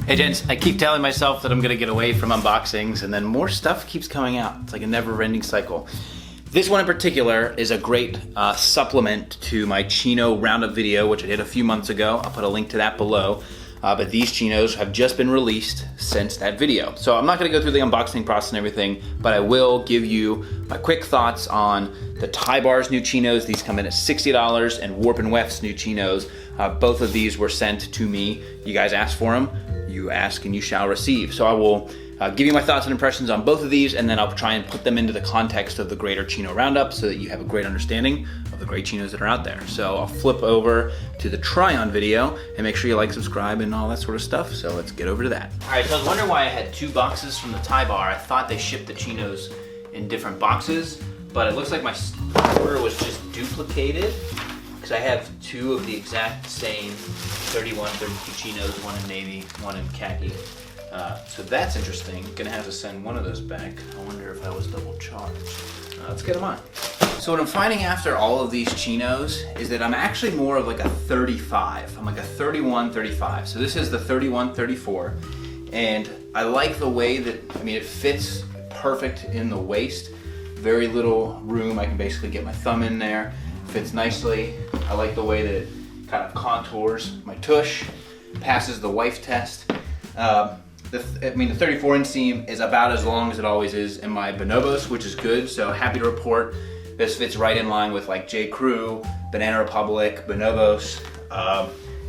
Hey gents, I keep telling myself that I'm gonna get away from unboxings and then more stuff keeps coming out. It's like a never-ending cycle. This one in particular is a great supplement to my Chino roundup video, which I did a few months ago. I'll put a link to that below. But these Chinos have just been released since that video. So I'm not gonna go through the unboxing process and everything, but I will give you my quick thoughts on the Ty Bar's new Chinos. These come in at $60, and Warp and Weft's new Chinos. Both of these were sent to me. You guys asked for them. You ask and you shall receive. So I will give you my thoughts and impressions on both of these, and then I'll try and put them into the context of the greater Chino roundup so that you have a great understanding of the great Chinos that are out there. So I'll flip over to the try-on video and make sure you like, subscribe, and all that sort of stuff. So let's get over to that. All right, so I was wondering why I had two boxes from the Ty Bar. I thought they shipped the Chinos in different boxes, but it looks like my order was just duplicated because I have two of the exact same 31, 32 Chinos, one in navy, one in khaki. So that's interesting. Gonna have to send one of those back. I wonder if I was double charged. Let's get them on. So what I'm finding after all of these Chinos is that I'm actually more of like a 35. I'm like a 31, 35. So this is the 31, 34. And I like the way that, I mean, it fits perfect in the waist. Very little room. I can basically get my thumb in there. Fits nicely. I like the way that it kind of contours my tush. Passes the wife test. The 34 inseam is about as long as it always is in my bonobos, which is good. So happy to report this fits right in line with like J. Crew, Banana Republic, bonobos.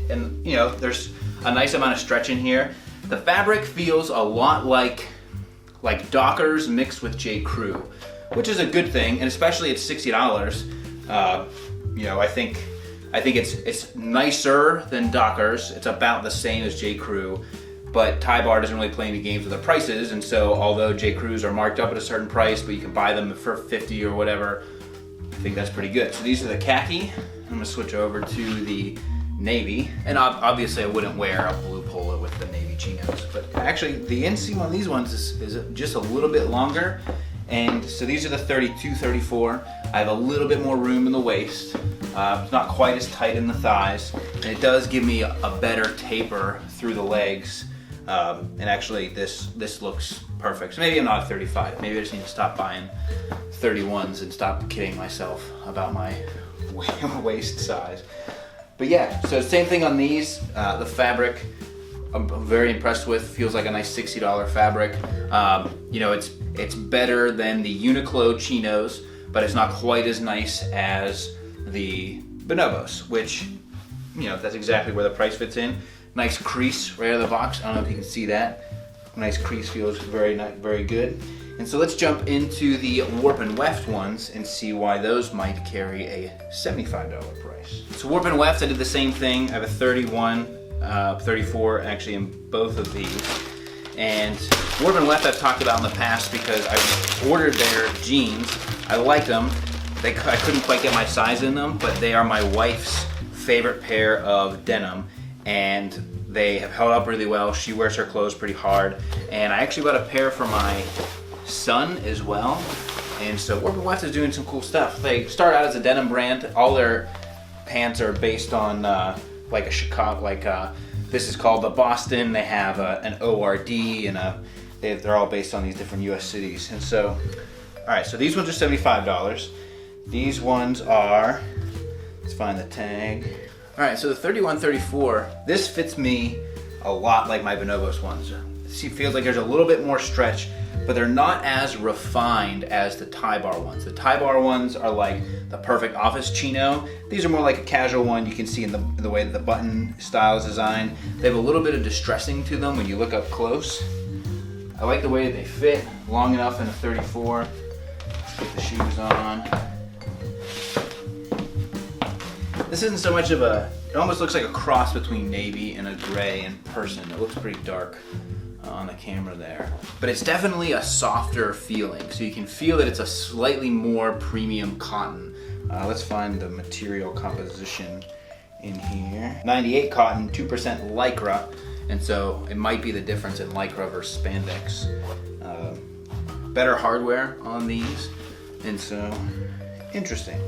And you know, there's a nice amount of stretch in here. The fabric feels a lot like Dockers mixed with J. Crew, which is a good thing, and especially at $60. You know, I think it's nicer than Dockers. It's about the same as J. Crew. But Ty Bar doesn't really play any games with their prices, and so although J. Crews are marked up at a certain price, but you can buy them for $50 or whatever, I think that's pretty good. So these are the khaki. I'm gonna switch over to the navy, and obviously I wouldn't wear a blue polo with the navy Chinos, but actually the inseam on these ones is just a little bit longer, and so these are the 32, 34. I have a little bit more room in the waist. It's not quite as tight in the thighs, and it does give me a better taper through the legs. And actually this looks perfect. So maybe I'm not a 35. Maybe I just need to stop buying 31s and stop kidding myself about my waist size. But yeah, so same thing on these. The fabric I'm very impressed with. Feels like a nice $60 fabric. You know, it's better than the Uniqlo Chinos, but it's not quite as nice as the bonobos, which, you know, that's exactly where the price fits in. Nice crease right out of the box. I don't know if you can see that. Nice crease, feels very good. And so let's jump into the Warp and Weft ones and see why those might carry a $75 price. So Warp and Weft, I did the same thing. I have a 31, 34 actually in both of these. And Warp and Weft I've talked about in the past because I ordered their jeans. I liked them. I couldn't quite get my size in them, but they are my wife's favorite pair of denim, and they have held up really well. She wears her clothes pretty hard, and I actually bought a pair for my son as well. And so Warp and Weft is doing some cool stuff. They start out as a denim brand. All their pants are based on like a Chicago, this is called the Boston. They have an ORD, and they're all based on these different U.S. cities. And so, all right, so these ones are $75. These ones are, let's find the tag. All right, so the 31, 34, this fits me a lot like my bonobos ones. It feels like there's a little bit more stretch, but they're not as refined as the Ty Bar ones. The Ty Bar ones are like the perfect office Chino. These are more like a casual one. You can see in the way that the button style is designed. They have a little bit of distressing to them when you look up close. I like the way that they fit, long enough in a 34. Let's put the shoes on. This isn't so much of it almost looks like a cross between navy and a gray in person. It looks pretty dark on the camera there. But it's definitely a softer feeling, so you can feel that it's a slightly more premium cotton. Let's find the material composition in here. 98 cotton, 2% Lycra, and so it might be the difference in Lycra versus spandex. Better hardware on these, and so interesting.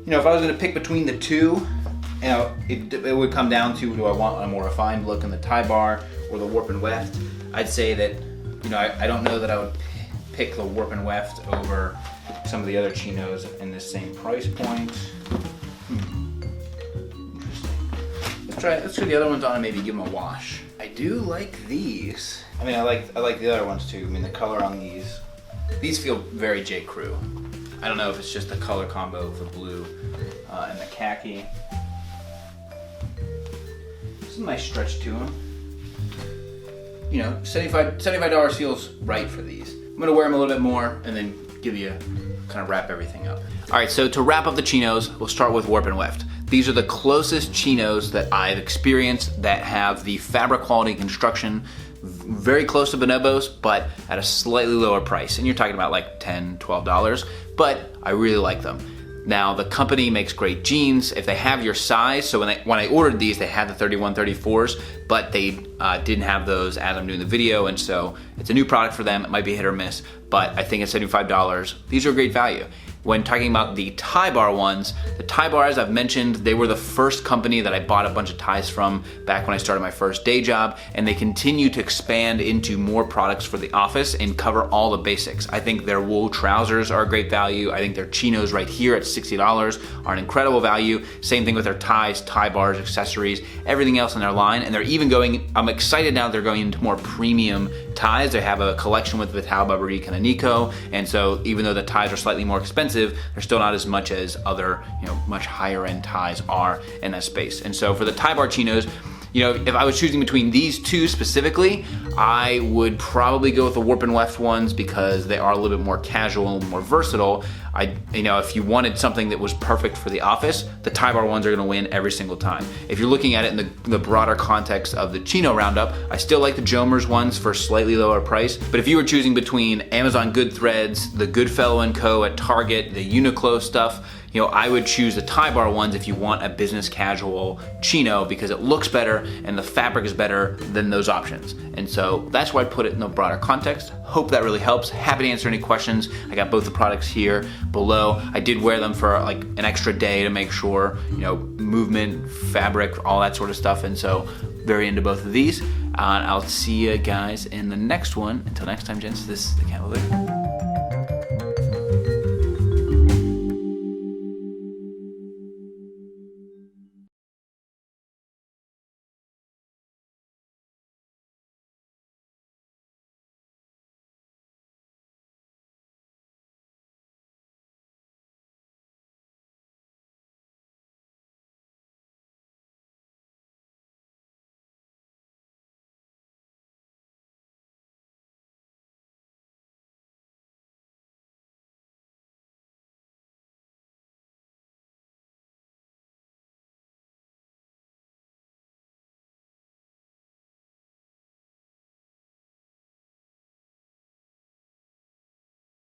You know, if I was going to pick between the two, You know, it would come down to, do I want a more refined look in the tie bar or the warp and weft? I'd say that, you know, I don't know that I would pick the warp and weft over some of the other chinos in the same price point. Interesting. Let's try the other ones on and maybe give them a wash. I do like these. I mean, I like the other ones too. I mean, the color on these feel very J. Crew. I don't know if it's just the color combo of the blue and the khaki. There's a nice stretch to them. You know, $75 feels right for these. I'm gonna wear them a little bit more and then kind of wrap everything up. All right, so to wrap up the chinos, we'll start with warp and weft. These are the closest chinos that I've experienced that have the fabric quality construction very close to bonobos, but at a slightly lower price. And you're talking about like $10, $12, but I really like them. Now, the company makes great jeans if they have your size. So when I ordered these, they had the 31, 34s, but they didn't have those as I'm doing the video. And so it's a new product for them. It might be hit or miss, but I think at $75, these are a great value. When talking about the tie bar ones, the tie bar, as I've mentioned, they were the first company that I bought a bunch of ties from back when I started my first day job, and they continue to expand into more products for the office and cover all the basics. I think their wool trousers are a great value. I think their chinos right here at $60 are an incredible value. Same thing with their ties, tie bars, accessories, everything else in their line. And they're even going, I'm excited now they're going into more premium ties. They have a collection with Vital, Barbarik, and Nico, and so even though the ties are slightly more expensive, they're still not as much as other, you know, much higher end ties are in that space. And so for the tie bar chinos, you know, if I was choosing between these two specifically, I would probably go with the warp and weft ones because they are a little bit more casual and more versatile. You know, if you wanted something that was perfect for the office, the tie bar ones are gonna win every single time. If you're looking at it in the broader context of the Chino roundup, I still like the Jomers ones for slightly lower price. But if you were choosing between Amazon Good Threads, the Goodfellow & Co. at Target, the Uniqlo stuff, you know, I would choose the tie bar ones if you want a business casual chino because it looks better and the fabric is better than those options. And so that's why I put it in the broader context. Hope that really helps. Happy to answer any questions. I got both the products here below. I did wear them for like an extra day to make sure, you know, movement, fabric, all that sort of stuff. And so very into both of these. I'll see you guys in the next one. Until next time, gents, this is the Kavalier.